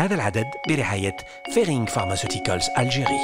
هذا العدد برعاية فيرينغ فارماسيوتيكالز ألجيري.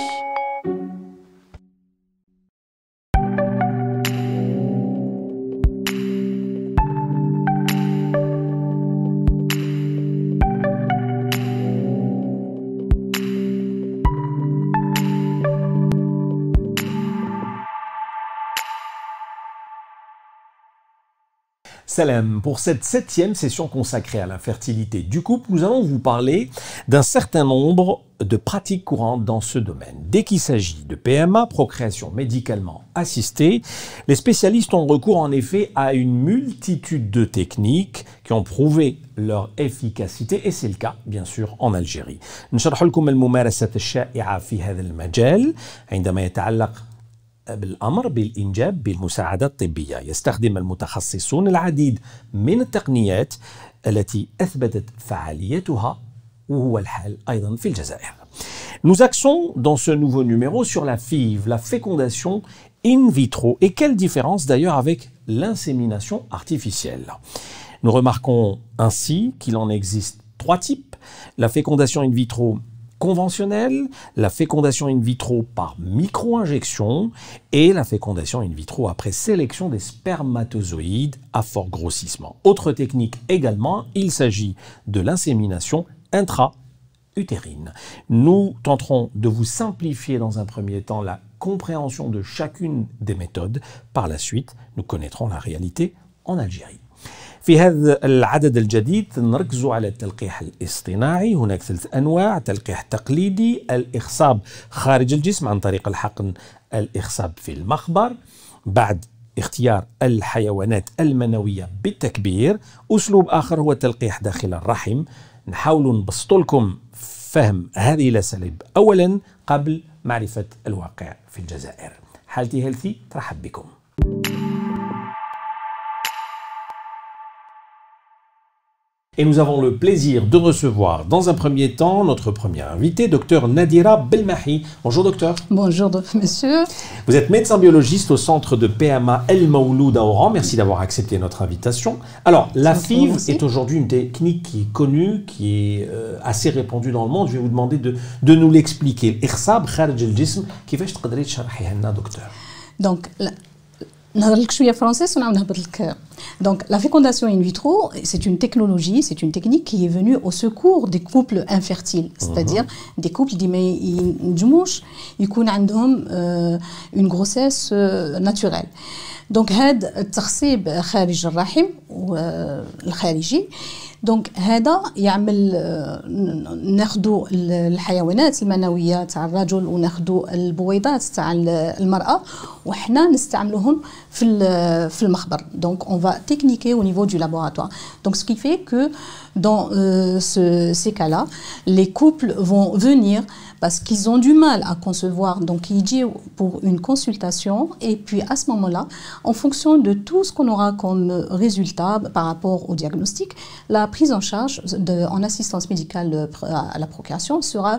Salam, pour cette 7e session consacrée à la fertilité du couple, nous allons vous parler d'un certain nombre de pratiques courantes dans ce domaine. Dès qu'il s'agit de PMA, procréation médicalement assistée, les spécialistes ont recours en effet à une multitude de techniques qui ont prouvé leur efficacité, et c'est le cas bien sûr en Algérie. نشرح لكم الممارسات الشائعة في هذا المجال عندما يتعلق بالأمر بالإنجاب بالمساعدة الطبية. يستخدم المتخصصون العديد من التقنيات التي أثبتت فعاليتها وهو الحال أيضا في الجزائر. Nous axons dans ce nouveau numéro sur la FIV, la fécondation in vitro, et quelle différence d'ailleurs avec l'insémination artificielle. Nous remarquons ainsi qu'il en existe 3 types: la fécondation in vitro conventionnelle, la fécondation in vitro par micro-injection et la fécondation in vitro après sélection des spermatozoïdes à fort grossissement. Autre technique également, il s'agit de l'insémination intra-utérine. Nous tenterons de vous simplifier dans un premier temps la compréhension de chacune des méthodes. Par la suite, nous connaîtrons la réalité en Algérie. في هذا العدد الجديد نركز على التلقيح الاصطناعي. هناك 3 أنواع: تلقيح تقليدي، الإخصاب خارج الجسم عن طريق الحقن، الإخصاب في المخبر بعد اختيار الحيوانات المنوية بالتكبير. أسلوب آخر هو التلقيح داخل الرحم. نحاول نبسط لكم فهم هذه الأساليب أولا قبل معرفة الواقع في الجزائر. حالتي هيلثي ترحب بكم. Et nous avons le plaisir de recevoir dans un premier temps notre première invitée, Dr Nadira Belmahi. Bonjour docteur. Bonjour monsieur. Vous êtes médecin biologiste au centre de PMA El Maouloud à Oran. Merci d'avoir accepté notre invitation. Alors, la FIV est aujourd'hui une technique qui est connue, qui est assez répandue dans le monde. Je vais vous demander de nous l'expliquer. L'Ikhsab kharij al-jism, كيفاش تقدري تشرحيها لنا دكتور؟ Donc نهضر لك شويه فرنسي ونعاود نهبط لك. Donc la fécondation in vitro, c'est une technologie, c'est une technique qui est venue au secours des couples infertiles, c'est-à-dire des couples اللي ما ينجموش يكون عندهم une grossesse naturelle. Donc هذا التخصيب خارج الرحم والخارجي. دونك هذا يعمل ناخذوا الحيوانات المنويه تاع الرجل وناخذوا البويضات تاع المراه وحنا نستعملوهم في المخبر. Donc on va techniquer au niveau du laboratoire. Donc ce qui fait que dans ces cas-là, les couples vont venir parce qu'ils ont du mal à concevoir. Donc ils disent pour une consultation et puis à ce moment-là, en fonction de tout ce qu'on aura comme résultat par rapport au diagnostic, la prise en charge en assistance médicale à la procréation sera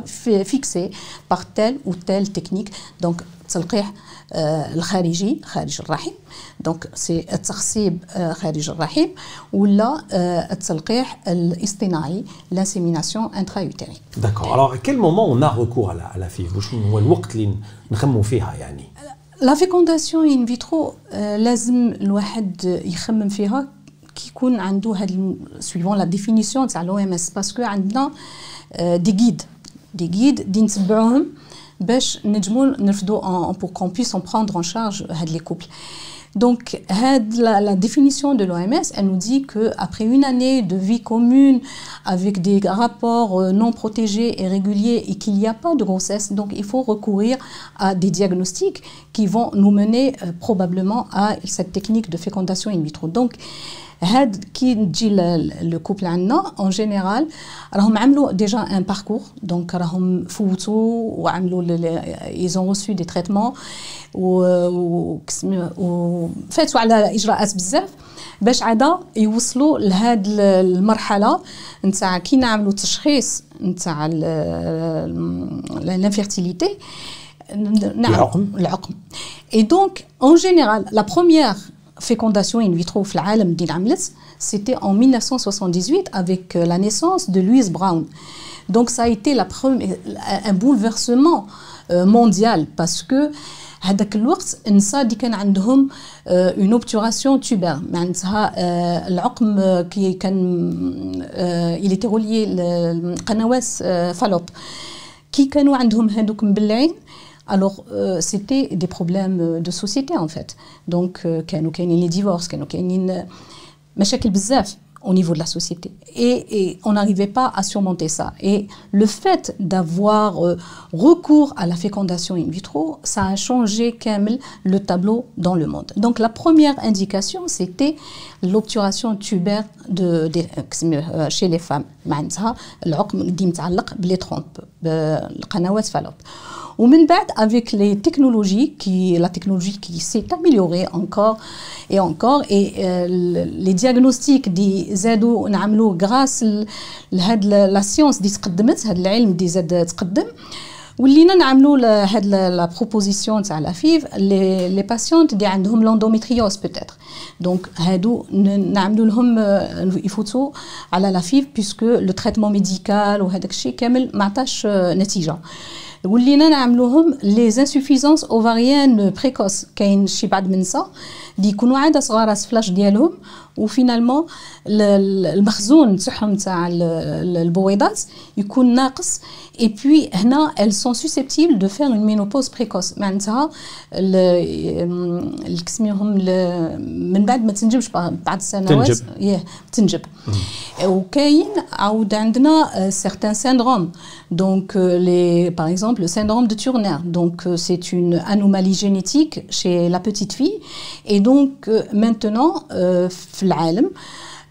fixée par telle ou telle technique. Donc التلقيح الخارجي خارج الرحم، دونك سي التخصيب خارج الرحم، ولا التلقيح الاصطناعي l'insémination intra-utérine. D'accord. Alors à quel moment on a recours à la FIV؟ واش هو الوقت اللي نخمموا فيها يعني؟ La fécondation in vitro لازم الواحد يخمم فيها كي يكون عنده هاد suivant la définition تاع l'OMS باسكو عندنا دي جيد اللي نتبعوهم باش نجمو نرفدو pour qu'on puisse en prendre en charge هاد les couples. Donc la définition de l'OMS, elle nous dit qu'après une année de vie commune avec des rapports non protégés et réguliers et qu'il n'y a pas de grossesse, donc il faut recourir à des diagnostics qui vont nous mener probablement à cette technique de fécondation in vitro. Donc هاد كي نجي لو كوبل عندنا اون جينيرال راهم عملوا ديجا ان باركور، دونك راهم فوتوا وعملوا ايزون ريسو دي تريتمون وفاتوا على اجراءات بزاف باش عاده يوصلوا لهاد المرحله نتاع كي نعملوا تشخيص نتاع الانفيرتيليتي العقم. Et donc en général la première fécondation in vitro في العالم اللي عملت, c'était en 1978 avec la naissance de Louise Brown. Donc ça a été un bouleversement mondial parce que هذاك الوقت النساء اللي كان عندهم une obturation tubaire معناتها العقم كي كان il était relié لقنوات فالوب كي كانوا عندهم هذوك مبلعين. Alors, c'était des problèmes de société en fait. Donc, كانوا كاينين les divorces, كانوا كاينين مشاكل بزاف au niveau de la société. Et on n'arrivait pas à surmonter ça. Et le fait d'avoir recours à la fécondation in vitro, ça a changé كامل le tableau dans le monde. Donc, la première indication, c'était l'obturation tubaire chez les femmes. معناتها العقم اللي متعلق بلي ترومب بالقنوات فالوب. ومن بعد avec les technologies la technologie qui s'est améliorée encore et les diagnostics دي زادوا نعملوا grâce لهاد la science دي تقدمت هاد العلم دي زاد تقدم ولينا نعملوا هاد la proposition تاع la FIV les patientes دي عندهم l'endométriose peut-être donc هادو نعملوا لهم يفوتوا على la FIV puisque le traitement médical وهذاك الشيء كامل ما عطاش نتيجه. ولينا نعملوهم les insuffisances ovariennes précoces كاين شي بعض من النساء اللي يكونوا عاده صغار فلاش ديالهم وفينالمون المخزون تاعهم تاع البويضات يكون ناقص et puis هنا elles sont susceptibles de faire une ménopause précoce معناتها الكسميهم من بعد ما تنجبش بعد سنوات تنجب وكاين عاود عندنا certains syndromes donc par exemple le syndrome de Turner donc c'est une anomalie génétique chez la petite fille et donc maintenant في العالم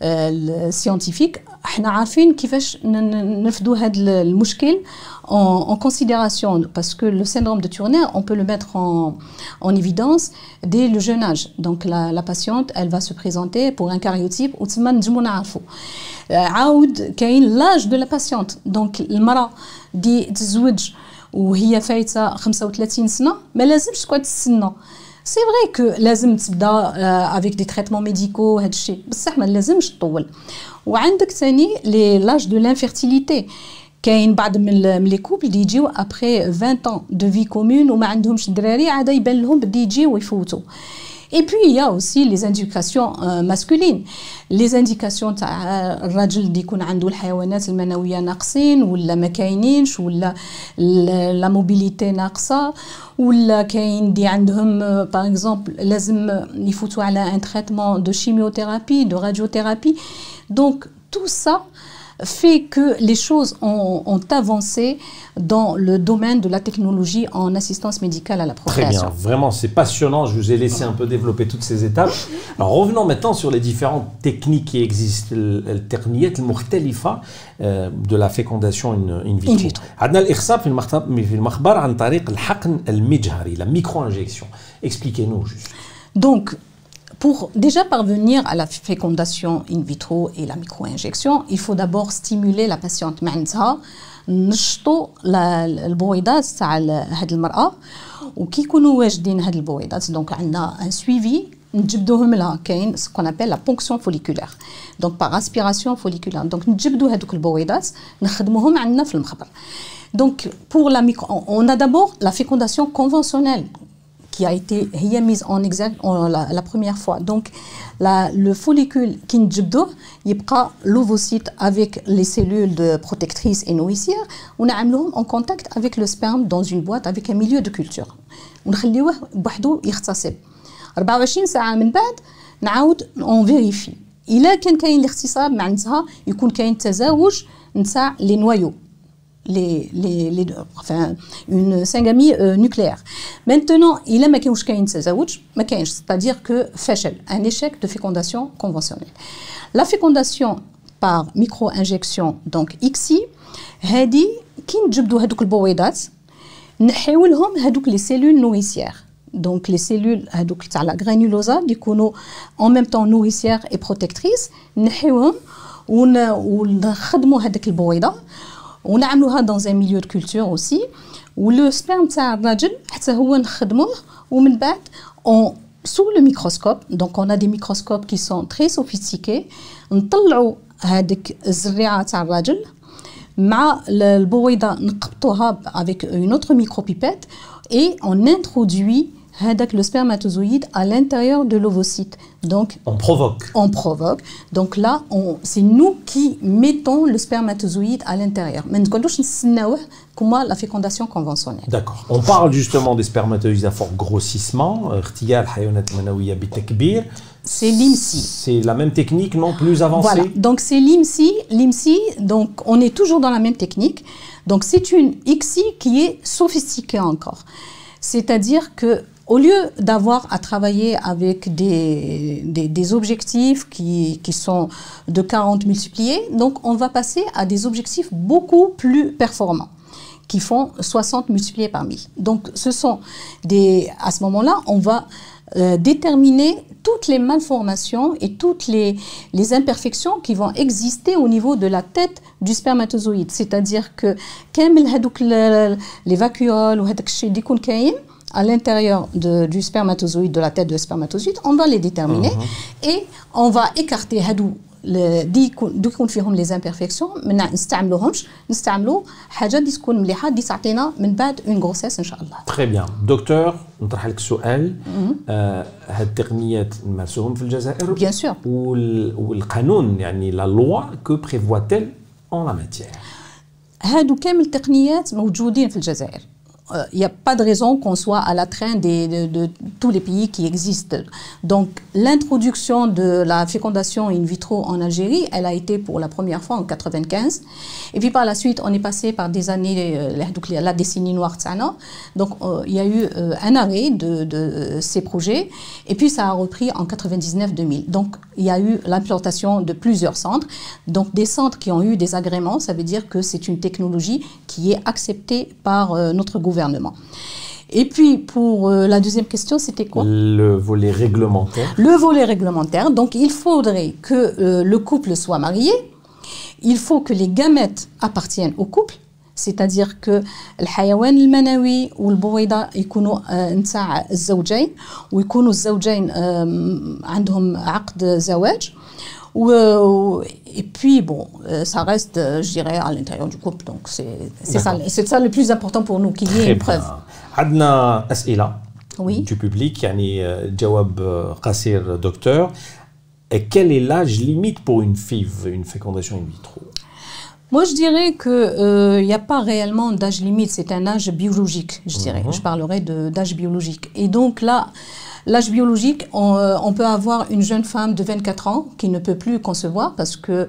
السيانتيفيك احنا عارفين كيفاش نفدوا هذا المشكل en considération parce que le syndrome de Turner on peut le mettre en évidence dès le jeune âge donc la patiente elle va se présenter pour un cariotype وتما نجمو نعرفوا عاود كاين l'âge de la patiente donc المرأة دي تزوج وهي فايته 35 سنه ما لازمش تقعد تستنى. C'est vrai que لازم تبدا avec des traitements médicaux هذا الشيء بصح ما لازمش تطول. وعندك ثاني l'âge de l'infertilité كاين بعض من لي كوبل اللي يجيو après 20 ans de vie commune وما عندهمش دراري عاد يبان لهم بدي يجيو ويفوتوا. Et puis il y a aussi les indications masculines. Les indications تاع الراجل اللي يكون عنده الحيوانات المنويه ناقصين ولا ما كاينينش ولا لا موبيليتي ناقصه ولا كاين دي عندهم باغ اكزومبل لازم يفوتوا على un traitement de chimiothérapie de radiothérapie. Donc tout ça fait que les choses ont avancé dans le domaine de la technologie en assistance médicale à la procréation. Très bien, vraiment c'est passionnant, je vous ai laissé un peu développer toutes ces étapes. Alors revenons maintenant sur les différentes techniques qui existent, التقنيات المختلفة de la fécondation in vitro. عندنا الإخصاب في المخبر عن طريق الحقن المجهري, la micro-injection. Expliquez-nous juste. Donc, pour déjà parvenir à la fécondation in vitro et la micro-injection, il faut d'abord stimuler la patiente. معناتها نشطوا البويضات تاع هاد المرأة وكي يكونوا واجدين هاد البويضات دونك عندنا un suivi نجبدوهم لها كاين ce qu'on appelle la ponction folliculaire donc par aspiration folliculaire donc نجبدوا هذوك البويضات نخدموهم عندنا في المخبر. Donc pour la micro on a d'abord la fécondation conventionnelle qui a été mise en exergue la première fois. Donc, le follicule qui نجبدوه يبقى l'ovocyte avec les cellules protectrices et nourricières ونعملوهم en contact avec le sperme dans une boîte avec un milieu de culture. ونخليوه بوحدو يغتصب. 24 ساعة من بعد نعاود on vérifie. إلا كان كاين الاغتصاب معناتها يكون كاين تزاوج نتاع les noyaux. Enfin, une syngamie nucléaire. Maintenant, il a ما كاينش تزاوج ما كاينش, c'est-à-dire que فشل, un échec de fécondation conventionnelle. La fécondation par micro-injection, donc ICSI, هذه كي نجبدوا هذوك البويضات نحيو لهم هذوك les cellules nourricières. Donc les cellules هذوك تاع la granulosa اللي يكونوا en même temps nourricières et protectrices نحيوهم ونخدموا هذيك البويضة ونعملوها dans un milieu de culture aussi. ولو سبرم تاع الراجل حتى هو نخدموه ومن بعد on sous le microscope. Donc on a des microscopes qui sont très sophistiqués. نطلعوا هذيك الزريعة تاع الراجل مع البويضة نقبطوها avec une autre micropipette et on introduit le spermatozoïde à l'intérieur de l'ovocyte. Donc, on provoque. On provoque. Donc là, c'est nous qui mettons le spermatozoïde à l'intérieur. Mais nous ne comme la fécondation conventionnelle. D'accord. On parle justement des spermatozoïdes à fort grossissement. C'est l'IMSI. C'est la même technique, non plus avancée. Voilà. Donc c'est l'IMSI. L'IMSI, donc on est toujours dans la même technique. Donc c'est une ICSI qui est sophistiquée encore. C'est-à-dire que au lieu d'avoir à travailler avec des objectifs qui sont de 40 multipliés, donc on va passer à des objectifs beaucoup plus performants, qui font 60 multipliés par 1000. Donc ce sont à ce moment-là, on va déterminer toutes les malformations et toutes les imperfections qui vont exister au niveau de la tête du spermatozoïde. C'est-à-dire que les vacuoles ou à l'intérieur du spermatozoïde, de la tête de spermatozoïde, on va les déterminer et on va écarter دي يكون فيهم les imperfections ما نستعملوهمش نستعملوا حاجه دي تكون مليحه دي تعطينا من بعد une grossesse ان شاء الله. Très bien. Docteur, نطرح لك سؤال. هاد التقنيات نمارسوهم في الجزائر؟ Bien sûr. والقانون يعني la loi que prévoit-elle en la matière؟ هادو كامل التقنيات موجودين في الجزائر. Il n'y a pas de raison qu'on soit à la traîne de tous les pays qui existent. Donc, l'introduction de la fécondation in vitro en Algérie, elle a été pour la première fois en 1995. Et puis par la suite, on est passé par des années, la décennie noire tsana. Donc, il y a eu un arrêt de ces projets. Et puis, ça a repris en 99-2000. Donc, il y a eu l'implantation de plusieurs centres. Donc, des centres qui ont eu des agréments, ça veut dire que c'est une technologie qui est acceptée par notre gouvernement. Et puis, pour la deuxième question, c'était quoi? Le volet réglementaire. Le volet réglementaire. Donc, il faudrait que le couple soit marié. Il faut que les gamètes appartiennent au couple. C'est-à-dire que الحيوان المنوي والبويضة يكونوا نتاع الزوجين ويكونوا الزوجين عندهم عقد زواج. Et puis, bon, ça reste, je dirais, à l'intérieur du couple. Donc, c'est ça le plus important pour nous, qu'il y ait une preuve. عندنا أسئلة Oui. du public, يعني جواب قصير docteur. Et quel est l'âge limite pour une FIV, une fécondation in vitro? Moi, je dirais qu'il n'y a pas réellement d'âge limite, c'est un âge biologique, je dirais. Je parlerai d'âge biologique. Et donc là, l'âge biologique, on peut avoir une jeune femme de 24 ans qui ne peut plus concevoir parce que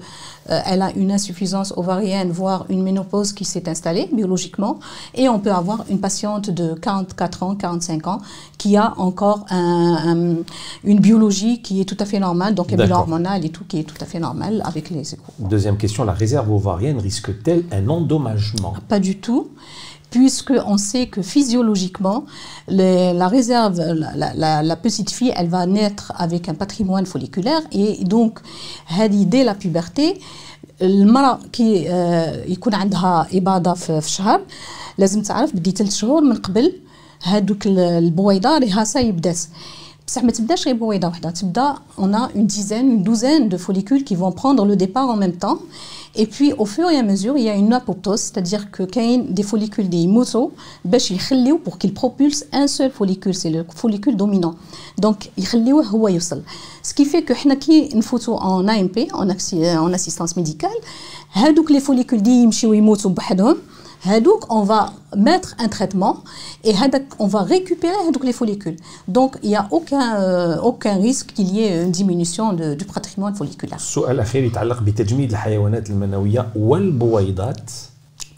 elle a une insuffisance ovarienne, voire une ménopause qui s'est installée biologiquement. Et on peut avoir une patiente de 44 ans, 45 ans qui a encore une biologie qui est tout à fait normale, donc un bilan hormonal et tout qui est tout à fait normal avec les échos. Deuxième question, la réserve ovarienne risque-t-elle un endommagement? Pas du tout. Puisqu'on sait que physiologiquement, la réserve, la petite fille, elle va naître avec un patrimoine folliculaire et donc, dès la puberté, المرأة كي يكون عندها إباضة في شهر لازم تعرف بدي 3 شهور من قبل هادوك البويضة رهاسة يبدات. بصح ما تبداش غير بويضة واحدة، تبدا on a une douzaine de follicules qui vont prendre le départ en même temps. Et puis, au fur et à mesure, il y a une apoptose, c'est-à-dire que كاين des follicules des يموتوا باش يخليو pour qu'ils propulsent un seul follicule, c'est le follicule dominant. Donc, يخليوه هو يوصل. Ce qui fait que حنا كي نفوتوا en AMP, en assistance médicale, هادوك les follicules دي يمشيو يموتوا بوحدهم. Hadouk, on va mettre un traitement et on va récupérer les follicules. Donc, il n'y a aucun risque qu'il y ait une diminution du patrimoine folliculaire. السؤال الأخير يتعلق بتجميد الحيوانات المنوية والبويضات.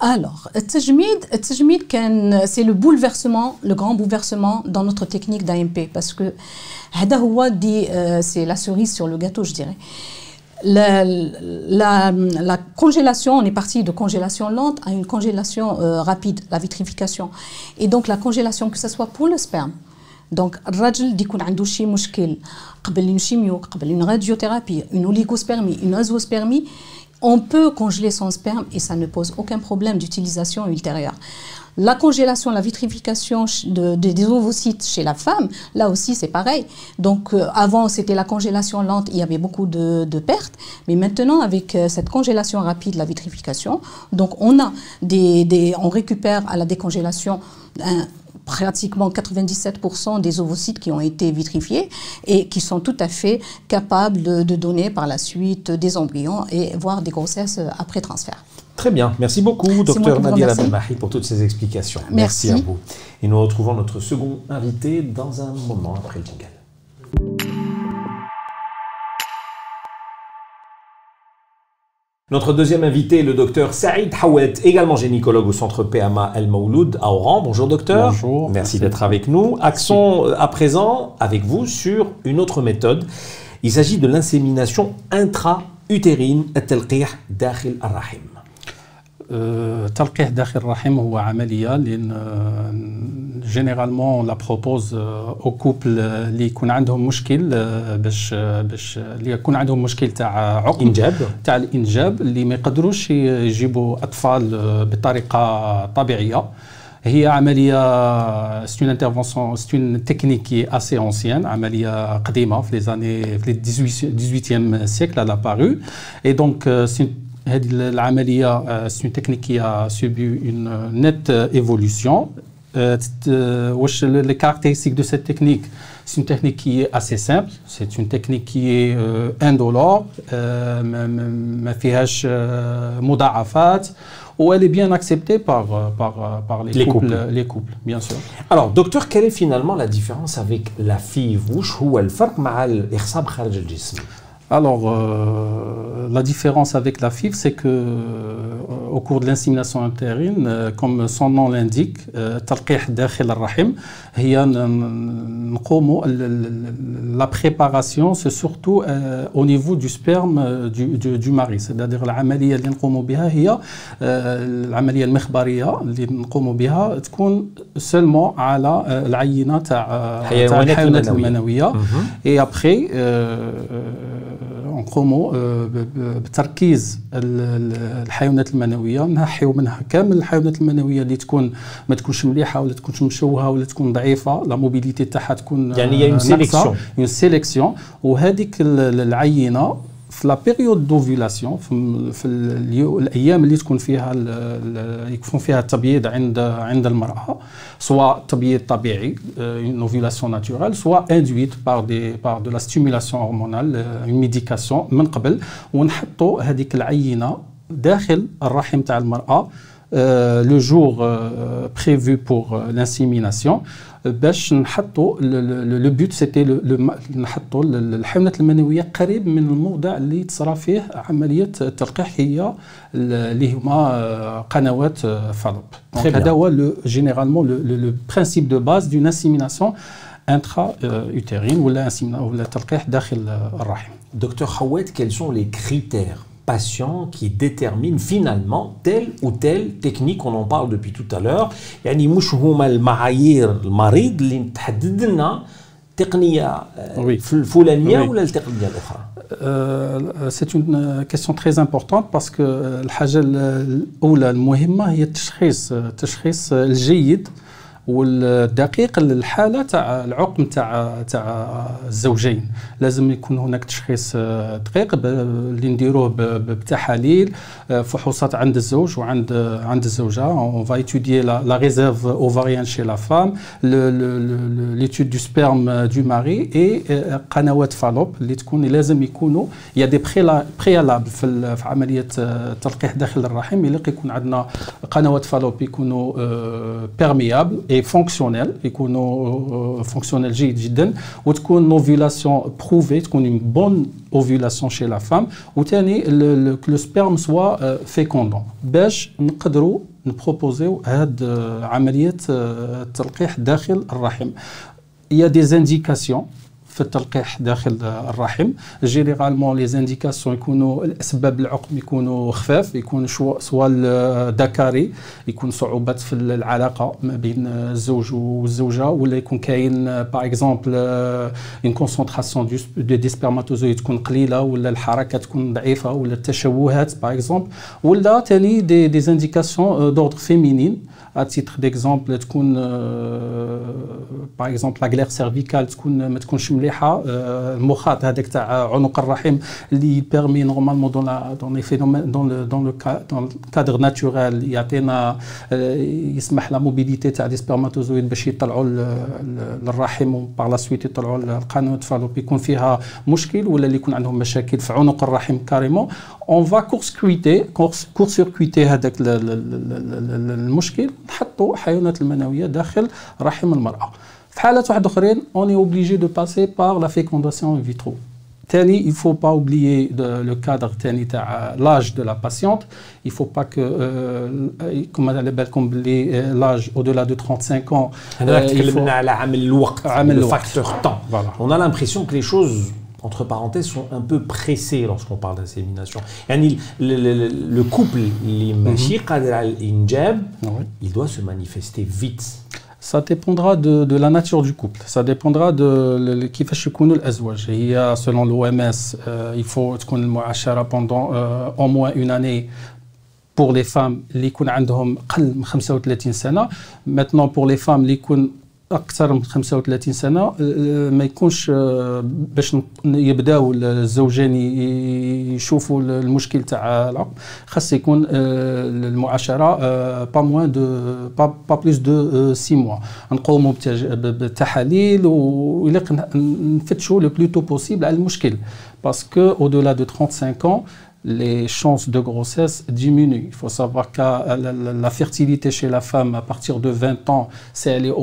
Alors, التجميد c'est le bouleversement, le grand bouleversement dans notre technique d'AMP parce que c'est la cerise sur le gâteau, je dirais. La congélation, on est parti de congélation lente à une congélation rapide, la vitrification. Et donc la congélation, que ce soit pour le sperme, donc الراجل دي يكون عنده شي مشكل قبل une chimio, قبل une radiothérapie, une oligospermie, une azospermie, On peut congeler son sperme et ça ne pose aucun problème d'utilisation ultérieure. La congélation, la vitrification des ovocytes chez la femme, là aussi c'est pareil. Donc avant c'était la congélation lente, il y avait beaucoup de pertes, mais maintenant avec cette congélation rapide, la vitrification, donc on récupère à la décongélation pratiquement 97% des ovocytes qui ont été vitrifiés et qui sont tout à fait capables de donner par la suite des embryons et voire des grossesses après transfert. Très bien, merci beaucoup, docteur Nadira Belmahi, pour toutes ces explications. Merci à vous. Et nous retrouvons notre second invité dans un moment après le jingle. Notre deuxième invité est le docteur Saïd Hawet, également gynécologue au centre PMA El Mouloud à Oran. Bonjour docteur. Bonjour. Merci d'être avec nous. Accent à présent avec vous sur une autre méthode. Il s'agit de l'insémination intra-utérine, التلقيح داخل الرحم. تلقيح داخل الرحم هو عملية اللي جينيرالمون لا بروبوز او كوبل اللي يكون عندهم مشكل باش اللي يكون عندهم مشكل تاع عقم انجاب تاع الانجاب اللي ما يقدروش يجيبوا اطفال بطريقة طبيعية. هي عملية c'est une intervention, c'est une technique qui est assez ancienne, عملية قديمة في les 18e siècle elle a apparu et donc هذه العملية c'est une technique qui a subi une nette évolution. واش les caractéristiques de cette technique? C'est une technique qui est assez simple, c'est une technique qui est indolore, ما فيهاش مضاعفات, ou elle est bien acceptée par les couples, bien sûr. Alors, docteur, quelle est finalement la différence avec la FIV? وش هو الفرق مع الإخصاب خارج الجسم؟ Alors, la différence avec la FIV, c'est que au cours de l'insémination utérine, comme son nom l'indique, تلقيح داخل الرحم, la préparation, c'est surtout au niveau du sperme du mari. C'est-à-dire العملية اللي نقوموا بها هي العملية المخبرية اللي نقوموا بها تكون seulement على العينة تاع الحيوانات المنوية. Et après, نقوموا بتركيز الحيوانات المنويه، نحيو منها كامل الحيوانات المنويه اللي تكون ما تكونش مليحه ولا تكونش مشوهه ولا تكون ضعيفه، لا موبيليتي تاعها تكون يعني اون سيليكسيون. وهذيك العينه في لا بيريود دوفيلاسيون، في الايام اللي تكون فيها يكون فيها التبييض عند المراه، سواء تبييض طبيعي une ovulation naturelle, soit induite par de la stimulation hormonale, une médication من قبل، ونحطوا هذيك العينه داخل الرحم تاع المراه le jour prévu pour l'insémination. باش نحطوا لو بوت سيتي نحطوا الحيوانات المنويه قريب من الموضع اللي تصرى فيه عمليه التلقيح، هي اللي هما قنوات فالوب. هذا هو جينيرالمون لو برينسيپ دو باز دون انسيميناسيون انترا utérine ولا تلقيح داخل الرحم. Docteur Hawet, quels sont les critères patient qui détermine finalement telle ou telle technique? On en parle depuis tout à l'heure. يعني مش هما المعايير المريض اللي تحدد لنا تقنية الفلانية ولا التقنية الأخرى؟ C'est une question très importante parce que الحاجة الأولى المهمة هي التشخيص الجيد والدقيق للحاله تاع العقم تاع الزوجين. لازم يكون هناك تشخيص دقيق اللي نديروه بتحاليل فحوصات عند الزوج وعند الزوجه. on va étudier la réserve ovarienne chez la femme, l'étude du sperme du mari et قنوات فالوب اللي تكون لازم يكونوا il y a des préalables في عمليه تلقيح داخل الرحم. يكون عندنا قنوات فالوب يكونوا perméables fonctionnel, يكونوا fonctionnel جيد جدا، وتكون ovulation prouvée، تكون une bonne ovulation chez la femme، وثاني le sperme soit fécondant باش نقدروا نبروبوزيو هاد عملية التلقيح داخل الرحم. Il y a des indications في التلقيح داخل الرحم. جينيرالمون لي زانديكاسيون يكونوا الاسباب العقم يكونوا خفاف، يكون سواء ذكري، يكون صعوبات في العلاقه ما بين الزوج والزوجه، ولا يكون كاين باغ اكزومبل اون كونسونطراسيون دي سبرماتوزويد تكون قليله، ولا الحركه تكون ضعيفه، ولا التشوهات باغ اكزومبل، ولا ثاني دي زانديكاسيون دوردر فيمينين. À titre d'exemple, par exemple la glaire cervicale ما تكونش مليحه، المخاط هذاك تاع عنق الرحم اللي permet normalement dans les phénomènes dans le cadre naturel يعطينا يسمح لا موبيليتي تاع دي سبرماتوزويد باش يطلعوا للرحم وبار لا سويت يطلعوا القنوات، فالوب يكون فيها مشكل، ولا اللي يكون عندهم مشاكل في عنق الرحم كاريمون اون فا كورسيركويتي هذاك المشكل، نحطوا حيوانات المنويه داخل رحم المراه. في حالات واحد اخرين اون اي اوبليجي دو باسي بار لا فيكونداسيون ان فيترو. ثاني il faut pas oublier le cadre ثاني تاع l'âge de la patiente. Il faut pas que كما على بالكم بلي l'âge au-delà de 35 ans. هنا تكلمنا على عامل الوقت، عامل le facteur temps. Voilà. On a l'impression que les choses entre parenthèses sont un peu pressées lorsqu'on parle d'insémination. يعني le couple اللي ماشي قادر على الإنجاب il doit se manifester vite. Ça dépendra de la nature du couple. Ça dépendra de كيفاش يكونوا الأزواج. هي selon l'OMS il faut تكون المعاشرة pendant au moins une année pour les femmes اللي يكون عندهم أقل من 35 سنة. Maintenant pour les femmes اللي يكون أكثر من 35 سنة ما يكونش باش يبداو الزوجين يشوفوا المشكل تاع العقم، خاص يكون المعاشرة با بلوس دو 6 موا. نقوموا بالتحاليل ويلق نفتشوا لو بلوتو بوسيبل على المشكل، باسكو au delà de 35 ans les chances de grossesse diminuent. Il faut savoir que la fertilité chez la femme à partir de 20 ans, c'est elle est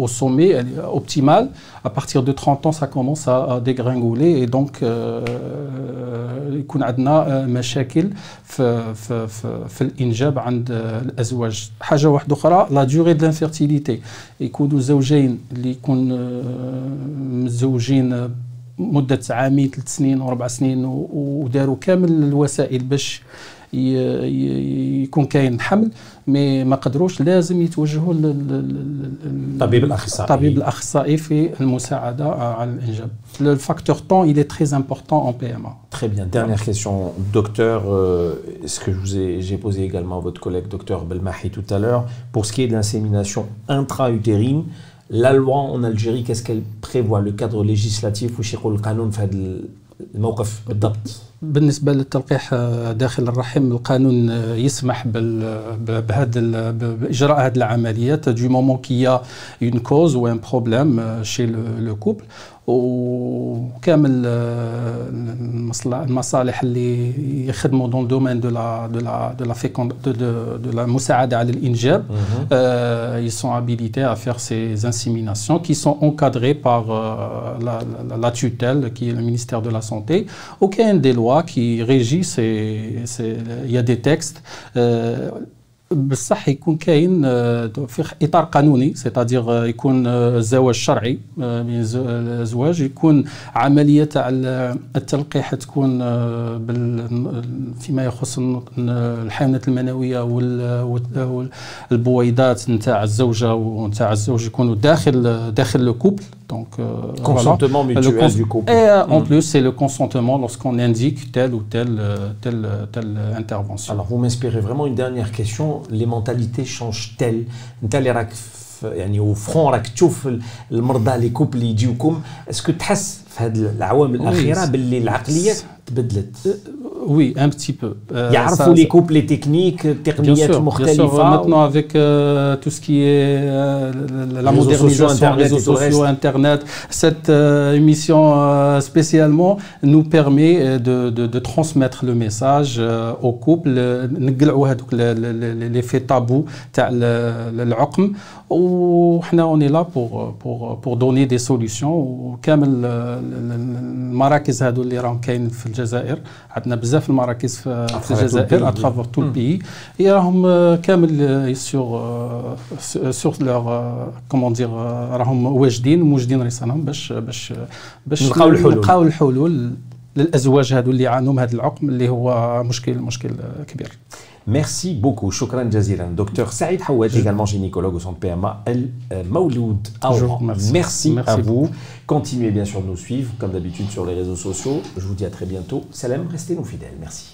au sommet, elle est optimale. À partir de 30 ans, ça commence à dégringoler et donc يكون عندنا مشاكل في الإنجاب عند الأزواج. حاجة واحدة أخرى la durée de l'infertilité. يكونوا زوجين اللي يكون متزوجين مدة عامين 3 سنين و4 سنين وداروا كامل الوسائل باش يكون كاين حمل، مي ما قدروش، لازم يتوجهوا الطبيب الأخصائي في المساعدة على الإنجاب. Le facteur temps, il est très important en PMA. Très bien. Dernière question, docteur. Ce que j'ai posé également à votre collègue, docteur Belmahi, tout à l'heure, pour ce qui est de l'insémination intra-utérine. La loi en Algérie, qu'est-ce qu'elle prévoit? Le cadre législatif ou شيقول القانون في هذا الموقف بالضبط؟ بالنسبة للتلقيح داخل الرحم القانون يسمح بإجراء هذه العمليات du moment qu'il y a une cause ou un problème chez le couple. وكامل المصالح اللي يخدموا dans le domaine de la مساعدة على الإنجاب ils sont habilités à faire ces inséminations qui sont encadrées par la tutelle qui est le ministère de la Santé. Aucun des lois qui régissent il y a des textes بصح يكون كاين في اطار قانوني، سيتادير يكون زواج شرعي بين الازواج، يكون عمليه تاع التلقيح تكون فيما يخص الحيوانات المنويه والبويضات نتاع الزوجه ونتاع الزوج يكونوا داخل لو كوبل. Donc, consentement mutuel du couple. Et en plus, c'est le consentement lorsqu'on indique telle ou telle intervention. Alors, vous m'inspirez vraiment une dernière question. Les mentalités changent-elles? يعني وفرون راك تشوف المرضى لي كوبل اللي يجيوكم، اسكو تحس في هذه العوامل الاخيره باللي العقليات تبدلت؟ Oui, un petit peu. يعرفوا لي كوبل لي تكنيك تقنيات مختلفة. Maintenant avec tout ce qui est la modernisation des réseaux sociaux, Internet, cette émission spécialement nous permet de transmettre le message au couple. نقلعوا هذوك les faits tabous تاع العقم، وحنا on est là pour donner des solutions. وكامل المراكز هذو اللي راهم كاين في الجزائر عندنا بزاف بزاف المراكز في travers الجزائر tout le pays. اترافور تو البيي راهم كامل سور لوغ كومون دير راهم موجدين رسالهم باش نلقاو الحلول للازواج هذو اللي يعانوا من هذا العقم اللي هو مشكل كبير. Merci beaucoup. Shukran jazilan. Docteur Saïd Hawad, également gynécologue au centre PMA El Mauloud Aouran. Merci à vous. Continuez bien sûr de nous suivre, comme d'habitude sur les réseaux sociaux. Je vous dis à très bientôt. Salam, restez nous fidèles. Merci.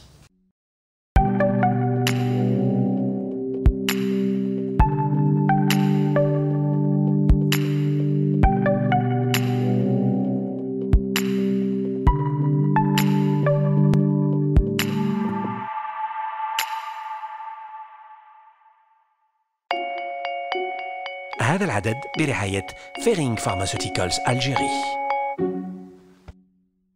هذا العدد برعاية فيرينغ فارماسيوتيكالز ألجيري.